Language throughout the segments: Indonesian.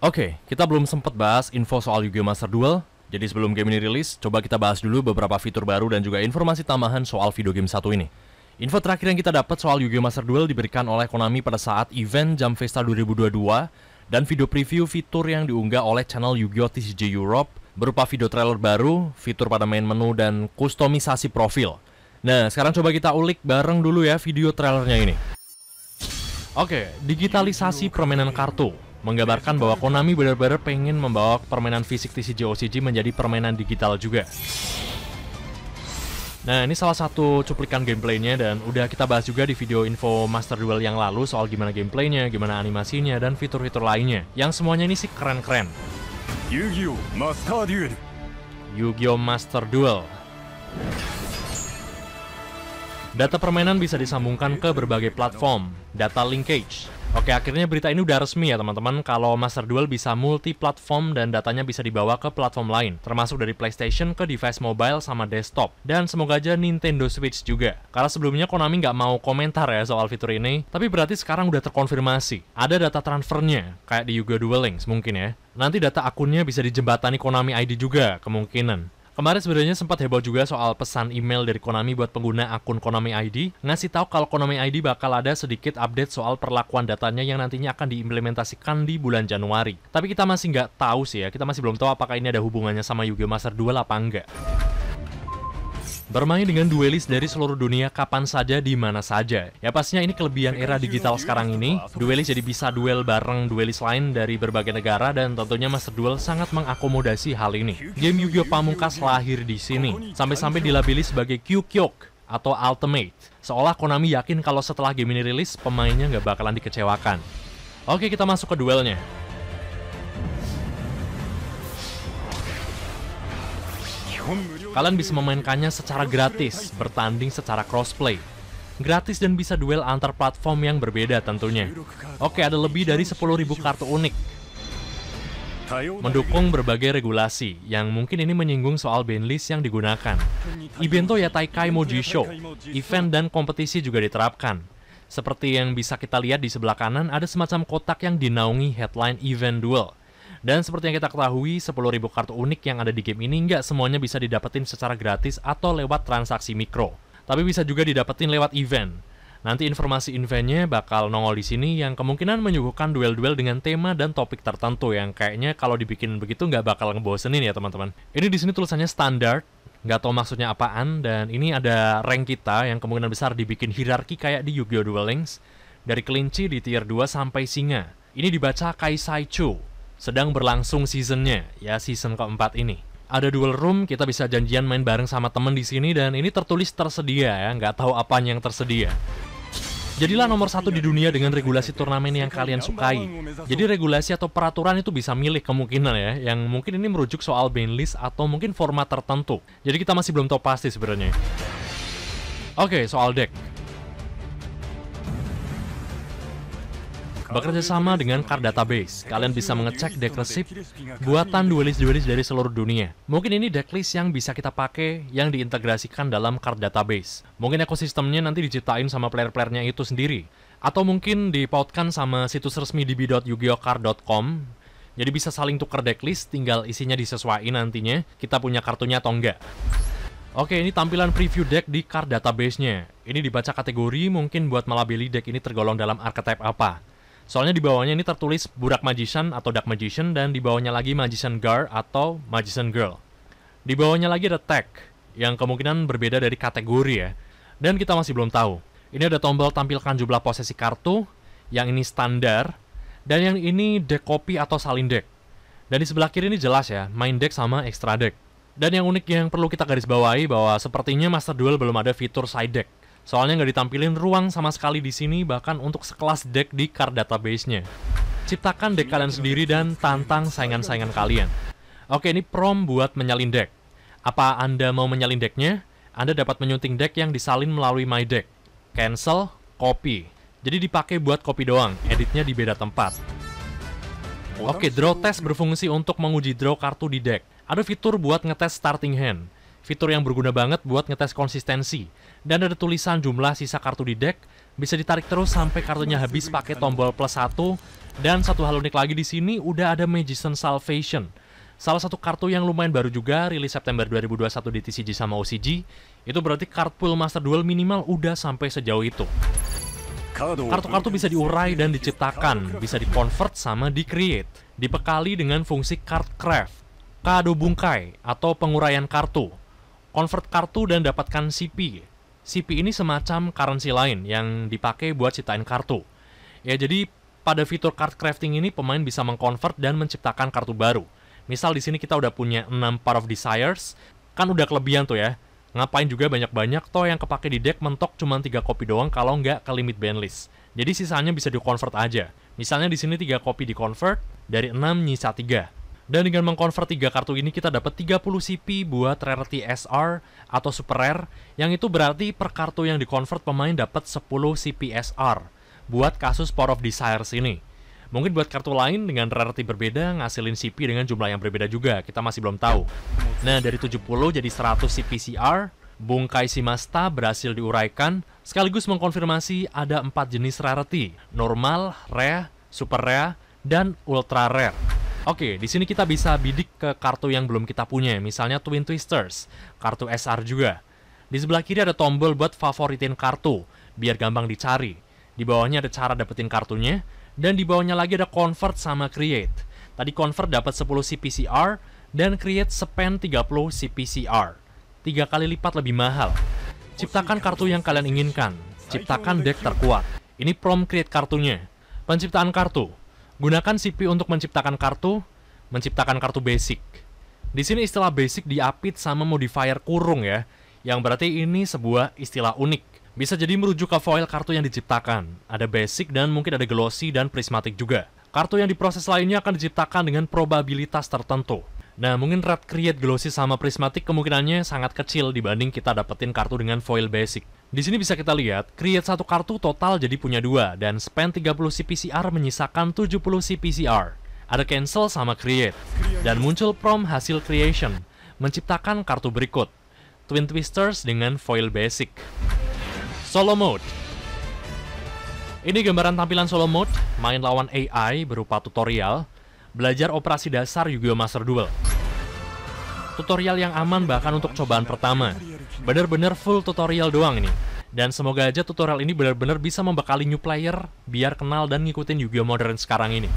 Oke, kita belum sempat bahas info soal Yu-Gi-Oh! Master Duel. Jadi sebelum game ini rilis, coba kita bahas dulu beberapa fitur baru dan juga informasi tambahan soal video game satu ini. Info terakhir yang kita dapat soal Yu-Gi-Oh! Master Duel diberikan oleh Konami pada saat event Jam Festa 2022 dan video preview fitur yang diunggah oleh channel Yu-Gi-Oh! TCG Europe berupa video trailer baru, fitur pada main menu, dan kustomisasi profil. Nah, sekarang coba kita ulik bareng dulu ya video trailernya ini. Oke, digitalisasi permainan kartu menggambarkan bahwa Konami benar-benar pengen membawa permainan fisik TCG OCG menjadi permainan digital juga. Nah, ini salah satu cuplikan gameplaynya dan udah kita bahas juga di video info Master Duel yang lalu soal gimana gameplaynya, gimana animasinya, dan fitur-fitur lainnya. Yang semuanya ini sih keren-keren. Yu-Gi-Oh! Master Duel. Yu-Gi-Oh! Master Duel. Data permainan bisa disambungkan ke berbagai platform, data linkage. Oke, akhirnya berita ini udah resmi ya teman-teman, kalau Master Duel bisa multi-platform dan datanya bisa dibawa ke platform lain, termasuk dari PlayStation ke device mobile sama desktop, dan semoga aja Nintendo Switch juga. Karena sebelumnya Konami nggak mau komentar ya soal fitur ini, tapi berarti sekarang udah terkonfirmasi. Ada data transfernya, kayak di Yu-Gi-Oh! Duel Links mungkin ya. Nanti data akunnya bisa dijembatani Konami ID juga, kemungkinan. Kemarin sebenarnya sempat heboh juga soal pesan email dari Konami buat pengguna akun Konami ID, ngasih tahu kalau Konami ID bakal ada sedikit update soal perlakuan datanya yang nantinya akan diimplementasikan di bulan Januari. Tapi kita masih nggak tahu sih ya, kita masih belum tahu apakah ini ada hubungannya sama Yu-Gi-Oh! Master Duel apa enggak. Bermain dengan duelis dari seluruh dunia kapan saja, di mana saja. Ya pastinya ini kelebihan era digital sekarang ini. Duelis jadi bisa duel bareng duelis lain dari berbagai negara dan tentunya Master Duel sangat mengakomodasi hal ini. Game Yu-Gi-Oh! Pamungkas lahir di sini, sampai-sampai dilabeli sebagai Q-Kyok atau Ultimate. Seolah Konami yakin kalau setelah game ini rilis, pemainnya nggak bakalan dikecewakan. Oke, kita masuk ke duelnya. Kalian bisa memainkannya secara gratis, bertanding secara crossplay. Gratis dan bisa duel antar platform yang berbeda tentunya. Oke, ada lebih dari 10.000 kartu unik. Mendukung berbagai regulasi, yang mungkin ini menyinggung soal banlist yang digunakan. Ibento ya Taikai Moji Show, event dan kompetisi juga diterapkan. Seperti yang bisa kita lihat di sebelah kanan, ada semacam kotak yang dinaungi headline event duel. Dan seperti yang kita ketahui, 10.000 kartu unik yang ada di game ini nggak semuanya bisa didapetin secara gratis atau lewat transaksi mikro. Tapi bisa juga didapetin lewat event. Nanti informasi eventnya bakal nongol di sini yang kemungkinan menyuguhkan duel-duel dengan tema dan topik tertentu yang kayaknya kalau dibikin begitu nggak bakal ngebosenin ya teman-teman. Ini di sini tulisannya standard, nggak tahu maksudnya apaan, dan ini ada rank kita yang kemungkinan besar dibikin hierarki kayak di Yu-Gi-Oh! Duel Links. Dari kelinci di tier 2 sampai singa. Ini dibaca Kaisai Chu. Sedang berlangsung seasonnya, ya season keempat ini. Ada duel room, kita bisa janjian main bareng sama temen di sini dan ini tertulis tersedia ya, nggak tahu apanya yang tersedia. Jadilah nomor 1 di dunia dengan regulasi turnamen yang kalian sukai. Jadi regulasi atau peraturan itu bisa milih kemungkinan ya, yang mungkin ini merujuk soal banlist atau mungkin format tertentu. Jadi kita masih belum tahu pasti sebenarnya. Oke, soal deck. Bekerja sama dengan card database, kalian bisa mengecek deck resip buatan duelis-duelis dari seluruh dunia. Mungkin ini decklist yang bisa kita pakai yang diintegrasikan dalam card database. Mungkin ekosistemnya nanti diciptain sama player-playernya itu sendiri. Atau mungkin dipautkan sama situs resmi db.yugiohcard.com. Jadi bisa saling tuker decklist, tinggal isinya disesuaikan nantinya, kita punya kartunya atau enggak. Oke, ini tampilan preview deck di card database-nya. Ini dibaca kategori, mungkin buat melabeli deck ini tergolong dalam archetype apa. Soalnya di bawahnya ini tertulis Burak Magician atau Dark Magician dan di bawahnya lagi Magician Girl atau Magician Girl. Di bawahnya lagi ada tag yang kemungkinan berbeda dari kategori ya. Dan kita masih belum tahu. Ini ada tombol tampilkan jumlah posesi kartu, yang ini standar, dan yang ini deck copy atau salin deck. Dan di sebelah kiri ini jelas ya, main deck sama extra deck. Dan yang unik yang perlu kita garis bawahi bahwa sepertinya Master Duel belum ada fitur side deck. Soalnya nggak ditampilin ruang sama sekali di sini, bahkan untuk sekelas deck di card database-nya. Ciptakan deck kalian sendiri dan tantang saingan-saingan kalian. Oke, ini prompt buat menyalin deck. Apa Anda mau menyalin decknya? Anda dapat menyunting deck yang disalin melalui My Deck. Cancel, copy. Jadi dipakai buat copy doang, editnya di beda tempat. Oke, draw test berfungsi untuk menguji draw kartu di deck. Ada fitur buat ngetes starting hand. Fitur yang berguna banget buat ngetes konsistensi. Dan ada tulisan jumlah sisa kartu di deck, Bisa ditarik terus sampai kartunya habis pakai tombol +1. Dan satu hal unik lagi di sini udah ada Magician Salvation. Salah satu kartu yang lumayan baru juga, rilis September 2021 di TCG sama OCG. Itu berarti card pool Master Duel minimal udah sampai sejauh itu. Kartu-kartu bisa diurai dan diciptakan, bisa di-convert sama di-create. Dibekali dengan fungsi card craft, kado bungkai, atau penguraian kartu. Convert kartu dan dapatkan CP. CP ini semacam currency lain yang dipakai buat ciptain kartu. Ya, jadi pada fitur card crafting ini pemain bisa mengkonvert dan menciptakan kartu baru. Misal di sini kita udah punya 6 Path of Desires, kan udah kelebihan tuh ya. Ngapain juga banyak-banyak, toh yang kepake di deck mentok cuma 3 kopi doang kalau nggak ke limit banlist. Jadi sisanya bisa di-convert aja. Misalnya di sini 3 kopi di-convert, dari 6 nyisa 3. Dan dengan mengkonvert 3 kartu ini kita dapat 30 CP buat rarity SR atau super rare, yang itu berarti per kartu yang di-convert pemain dapat 10 CP SR buat kasus Path of Desires ini. Mungkin buat kartu lain dengan rarity berbeda ngasilin CP dengan jumlah yang berbeda juga, kita masih belum tahu. Nah, dari 70 jadi 100 CP CR, Bungkai Shimasta berhasil diuraikan, sekaligus mengkonfirmasi ada 4 jenis rarity, normal, rare, super rare, dan ultra rare. Oke, di sini kita bisa bidik ke kartu yang belum kita punya, misalnya Twin Twisters, kartu SR juga. Di sebelah kiri ada tombol buat favoritin kartu, biar gampang dicari. Di bawahnya ada cara dapetin kartunya, dan di bawahnya lagi ada convert sama create. Tadi convert dapat 10 CPCR, dan create spend 30 CPCR. 3 kali lipat lebih mahal. Ciptakan kartu yang kalian inginkan, ciptakan deck terkuat. Ini prompt create kartunya. Penciptaan kartu. Gunakan CP untuk menciptakan kartu basic. Di sini istilah basic diapit sama modifier kurung ya, yang berarti ini sebuah istilah unik. Bisa jadi merujuk ke foil kartu yang diciptakan. Ada basic dan mungkin ada glossy dan prismatic juga. Kartu yang diproses lainnya akan diciptakan dengan probabilitas tertentu. Nah, mungkin red create glossy sama prismatic kemungkinannya sangat kecil dibanding kita dapetin kartu dengan foil basic. Di sini bisa kita lihat, create satu kartu total jadi punya 2, dan spend 30 CPCR menyisakan 70 CPCR. Ada cancel sama create, dan muncul prompt hasil creation, menciptakan kartu berikut. Twin Twisters dengan foil basic. Solo Mode. Ini gambaran tampilan Solo Mode, main lawan AI berupa tutorial, belajar operasi dasar Yu-Gi-Oh! Master Duel. Tutorial yang aman bahkan untuk cobaan pertama. Bener-bener full tutorial doang ini. Dan semoga aja tutorial ini benar-benar bisa membekali new player biar kenal dan ngikutin Yu-Gi-Oh! Modern sekarang ini.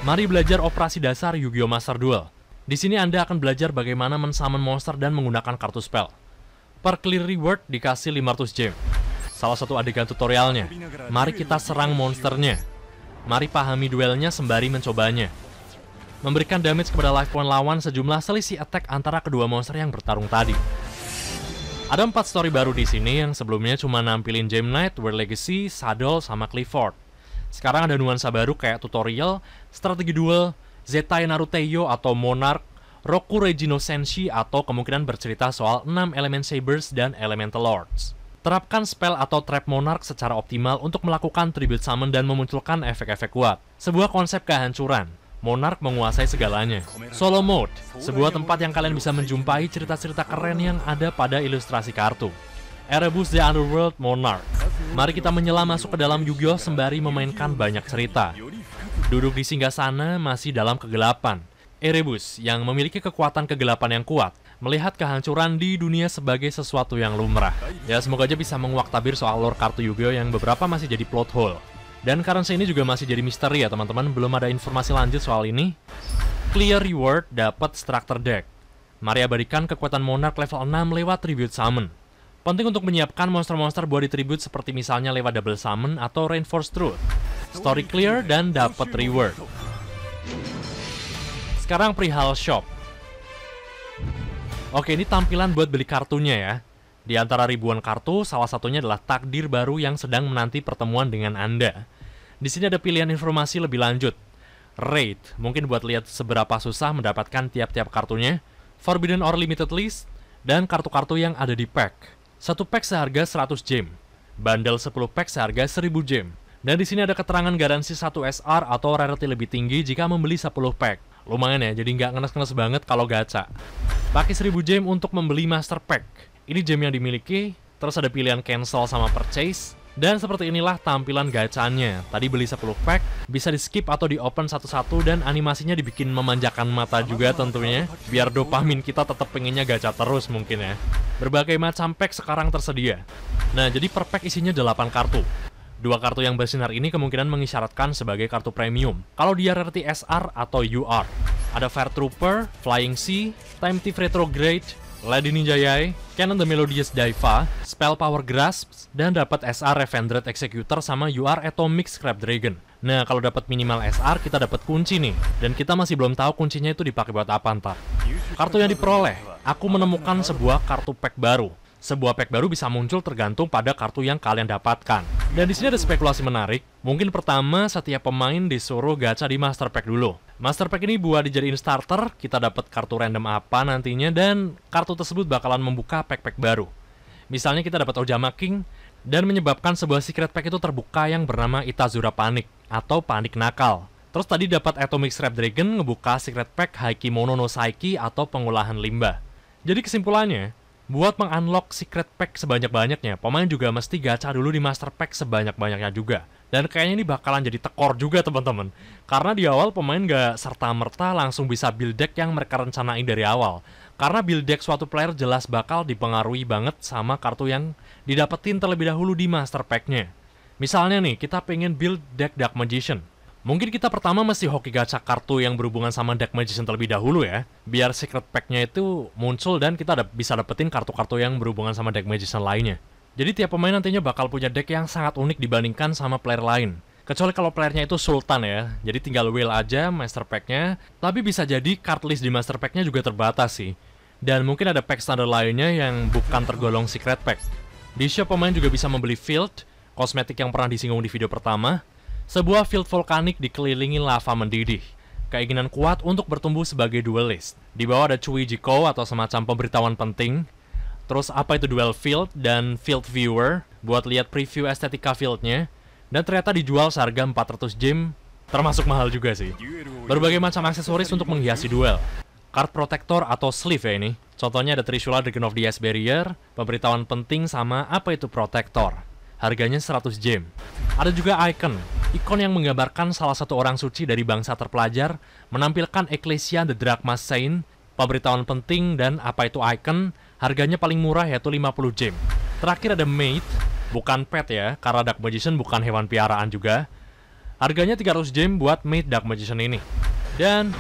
Mari belajar operasi dasar Yu-Gi-Oh! Master Duel. Di sini Anda akan belajar bagaimana men-summon monster dan menggunakan kartu spell. Per clear reward dikasih 500 gem. Salah satu adegan tutorialnya. Mari kita serang monsternya. Mari pahami duelnya sembari mencobanya. Memberikan damage kepada life point lawan sejumlah selisih attack antara kedua monster yang bertarung tadi. Ada 4 story baru di sini yang sebelumnya cuma nampilin Gem Knight, World Legacy, Saddle, sama Clifford. Sekarang ada nuansa baru kayak tutorial, strategi duel, Zetai Naruteyo atau Monarch, Roku Regino Senshi atau kemungkinan bercerita soal 6 elemen Sabers dan Elemental Lords. Terapkan spell atau trap Monarch secara optimal untuk melakukan tribute summon dan memunculkan efek-efek kuat. Sebuah konsep kehancuran. Monarch menguasai segalanya. Solo Mode, sebuah tempat yang kalian bisa menjumpai cerita-cerita keren yang ada pada ilustrasi kartu. Erebus The Underworld Monarch. Mari kita menyelam masuk ke dalam Yu-Gi-Oh! Sembari memainkan banyak cerita. Duduk di singgasana masih dalam kegelapan. Erebus, yang memiliki kekuatan kegelapan yang kuat, melihat kehancuran di dunia sebagai sesuatu yang lumrah. Ya, semoga aja bisa menguak tabir soal lore kartu Yu-Gi-Oh! Yang beberapa masih jadi plot hole. Dan currency ini juga masih jadi misteri ya teman-teman, belum ada informasi lanjut soal ini. Clear reward dapat structure deck. Mari abadikan kekuatan Monarch level 6 lewat tribute summon. Penting untuk menyiapkan monster-monster buat ditribute seperti misalnya lewat double summon atau reinforced truth. Story clear dan dapat reward. Sekarang perihal shop. Oke, ini tampilan buat beli kartunya ya. Di antara ribuan kartu, salah satunya adalah takdir baru yang sedang menanti pertemuan dengan Anda. Di sini ada pilihan informasi lebih lanjut. Rate, mungkin buat lihat seberapa susah mendapatkan tiap-tiap kartunya. Forbidden or limited list, dan kartu-kartu yang ada di pack. Satu pack seharga 100 gem. Bundle 10 pack seharga 1000 gem. Dan di sini ada keterangan garansi 1 SR atau rarity lebih tinggi jika membeli 10 pack. Lumayan ya, jadi nggak ngenes-ngenes banget kalau gacha. Pakai 1000 gem untuk membeli master pack. Ini gem yang dimiliki, terus ada pilihan cancel sama purchase, Dan seperti inilah tampilan gacanya. Tadi beli 10 pack, bisa di skip atau di open satu-satu, dan animasinya dibikin memanjakan mata juga tentunya, biar dopamin kita tetap pengennya gacha terus mungkin ya. Berbagai macam pack sekarang tersedia. Nah, jadi per pack isinya 8 kartu. 2 kartu yang bersinar ini kemungkinan mengisyaratkan sebagai kartu premium. Kalau dia rarity SR atau UR. Ada Fire Trooper, Flying Sea, Time Thief Retrograde, Lady Ninja Yae, Cannon the Melodious Diva, Spell Power Grasp, dan dapat SR Revendred Executor sama UR Atomic Scrap Dragon. Nah, kalau dapat minimal SR, kita dapat kunci nih. Dan kita masih belum tahu kuncinya itu dipakai buat apa ntar. Kartu yang diperoleh, aku menemukan sebuah kartu pack baru. Sebuah pack baru bisa muncul tergantung pada kartu yang kalian dapatkan. Dan di sini ada spekulasi menarik. Mungkin pertama, setiap pemain disuruh gacha di Master Pack dulu. Master Pack ini buat dijadiin starter, kita dapat kartu random apa nantinya, dan kartu tersebut bakalan membuka pack-pack baru. Misalnya kita dapat Ojama King, dan menyebabkan sebuah secret pack itu terbuka yang bernama Itazura Panic, atau Panik Nakal. Terus tadi dapat Atomic Scrap Dragon ngebuka secret pack Haikimono no Saiki atau pengolahan limbah. Jadi kesimpulannya, buat mengunlock secret pack sebanyak-banyaknya, pemain juga mesti gacha dulu di master pack sebanyak-banyaknya juga. Dan kayaknya ini bakalan jadi tekor juga teman-teman. Karena di awal pemain gak serta-merta langsung bisa build deck yang mereka rencanain dari awal. Karena build deck suatu player jelas bakal dipengaruhi banget sama kartu yang didapetin terlebih dahulu di master pack-nya. Misalnya nih, kita pengen build deck Dark Magician. Mungkin kita pertama mesti hoki gacha kartu yang berhubungan sama Dark Magician terlebih dahulu ya. Biar secret pack-nya itu muncul dan kita bisa dapetin kartu-kartu yang berhubungan sama Dark Magician lainnya. Jadi tiap pemain nantinya bakal punya deck yang sangat unik dibandingkan sama player lain. Kecuali kalau playernya itu Sultan ya. Jadi tinggal wheel aja master pack-nya. Tapi bisa jadi card list di master pack-nya juga terbatas sih. Dan mungkin ada pack standar lainnya yang bukan tergolong secret pack. Di shop pemain juga bisa membeli field, kosmetik yang pernah disinggung di video pertama. Sebuah field volkanik dikelilingi lava mendidih. Keinginan kuat untuk bertumbuh sebagai duelist. Di bawah ada Chui Jiko atau semacam pemberitahuan penting. Terus apa itu duel field dan field viewer buat lihat preview estetika fieldnya. Dan ternyata dijual seharga 400 gem, termasuk mahal juga sih. Berbagai macam aksesoris untuk menghiasi duel. Card protector atau sleeve ya ini. Contohnya ada Trishula Dragon of the Ice Barrier, pemberitahuan penting sama apa itu protector. Harganya 100 gem. Ada juga icon, ikon yang menggambarkan salah satu orang suci dari bangsa terpelajar, menampilkan Ecclesia the Drachma Saint, pemberitahuan penting dan apa itu icon, harganya paling murah yaitu 50 gem. Terakhir ada Mate, bukan pet ya, karena Dark Magician bukan hewan piaraan juga. Harganya 300 gem buat Mate Dark Magician ini. Dan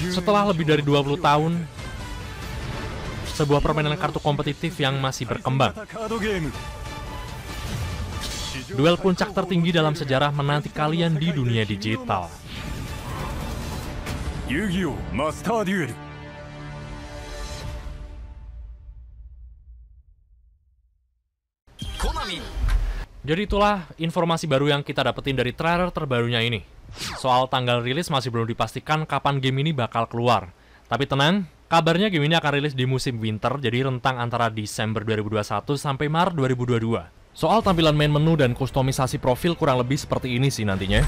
setelah lebih dari 20 tahun, sebuah permainan kartu kompetitif yang masih berkembang. Duel puncak tertinggi dalam sejarah menanti kalian di dunia digital. Yu-Gi-Oh! Master Duel. Jadi itulah informasi baru yang kita dapetin dari trailer terbarunya ini. Soal tanggal rilis masih belum dipastikan kapan game ini bakal keluar. Tapi tenang, kabarnya game ini akan rilis di musim winter, jadi rentang antara Desember 2021 sampai Maret 2022. Soal tampilan main menu dan kustomisasi profil kurang lebih seperti ini sih nantinya.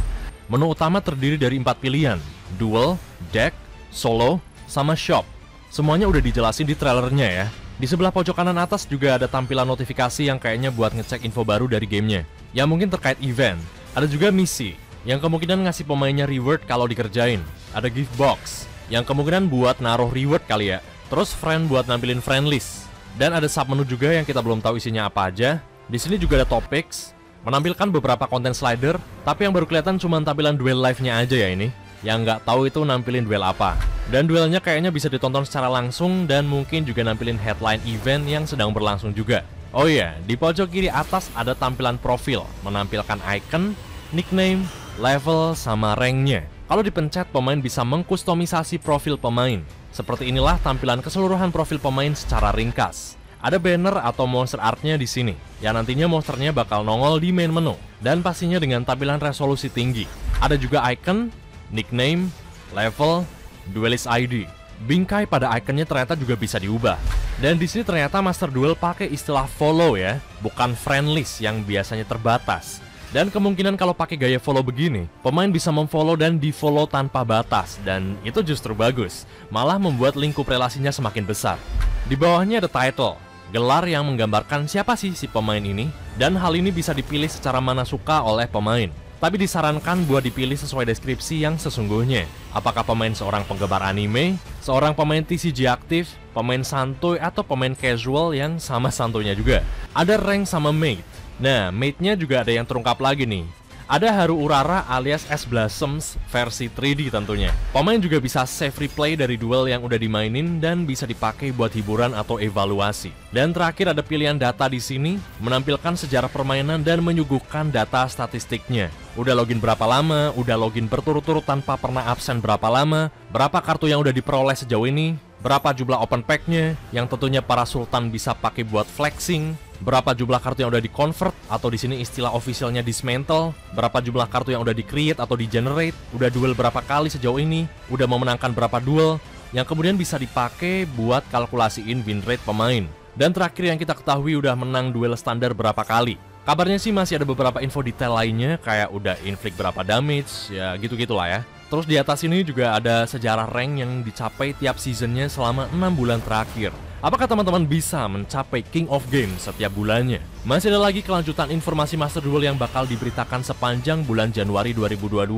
Menu utama terdiri dari 4 pilihan, duel, deck, solo, sama shop. Semuanya udah dijelasin di trailernya ya. Di sebelah pojok kanan atas juga ada tampilan notifikasi yang kayaknya buat ngecek info baru dari gamenya. Yang mungkin terkait event. Ada juga misi, yang kemungkinan ngasih pemainnya reward kalau dikerjain. Ada gift box, yang kemungkinan buat naruh reward kali ya. Terus friend buat nampilin friend list. Dan ada sub menu juga yang kita belum tahu isinya apa aja. Di sini juga ada topics, menampilkan beberapa konten slider, tapi yang baru kelihatan cuma tampilan duel live-nya aja ya ini. Yang nggak tahu itu nampilin duel apa. Dan duelnya kayaknya bisa ditonton secara langsung dan mungkin juga nampilin headline event yang sedang berlangsung juga. Oh iya, di pojok kiri atas ada tampilan profil, menampilkan icon, nickname, level, sama rank-nya. Kalau dipencet, pemain bisa mengkustomisasi profil pemain. Seperti inilah tampilan keseluruhan profil pemain secara ringkas. Ada banner atau monster art-nya di sini, yang nantinya monsternya bakal nongol di main menu, dan pastinya dengan tampilan resolusi tinggi. Ada juga icon, nickname, level, duelist ID. Bingkai pada ikonnya ternyata juga bisa diubah. Dan di sini ternyata Master Duel pakai istilah follow ya, bukan friend list yang biasanya terbatas. Dan kemungkinan kalau pakai gaya follow begini, pemain bisa memfollow dan di-follow tanpa batas, dan itu justru bagus, malah membuat lingkup relasinya semakin besar. Di bawahnya ada title, gelar yang menggambarkan siapa sih si pemain ini, Dan hal ini bisa dipilih secara mana suka oleh pemain. Tapi disarankan buat dipilih sesuai deskripsi yang sesungguhnya. Apakah pemain seorang penggemar anime, seorang pemain TCG aktif, pemain santuy, atau pemain casual yang sama santunya juga. Ada rank sama mate. Nah, mate-nya juga ada yang terungkap lagi nih. Ada Haru Urara alias S Blossoms versi 3D tentunya. Pemain juga bisa save replay dari duel yang udah dimainin dan bisa dipakai buat hiburan atau evaluasi. Dan terakhir ada pilihan data di sini, menampilkan sejarah permainan dan menyuguhkan data statistiknya. Udah login berapa lama, udah login berturut-turut tanpa pernah absen berapa lama, berapa kartu yang udah diperoleh sejauh ini, berapa jumlah open pack-nya, yang tentunya para sultan bisa pakai buat flexing, berapa jumlah kartu yang udah di-convert, atau di sini istilah officialnya dismantle, berapa jumlah kartu yang udah di-create atau di-generate, udah duel berapa kali sejauh ini, udah memenangkan berapa duel, yang kemudian bisa dipakai buat kalkulasiin win rate pemain. Dan terakhir yang kita ketahui udah menang duel standar berapa kali. Kabarnya sih masih ada beberapa info detail lainnya, kayak udah inflict berapa damage, ya gitu-gitulah ya. Terus di atas ini juga ada sejarah rank yang dicapai tiap seasonnya selama 6 bulan terakhir. Apakah teman-teman bisa mencapai King of Games setiap bulannya? Masih ada lagi kelanjutan informasi Master Duel yang bakal diberitakan sepanjang bulan Januari 2022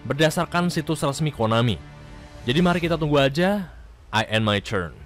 berdasarkan situs resmi Konami. Jadi mari kita tunggu aja. I end my turn.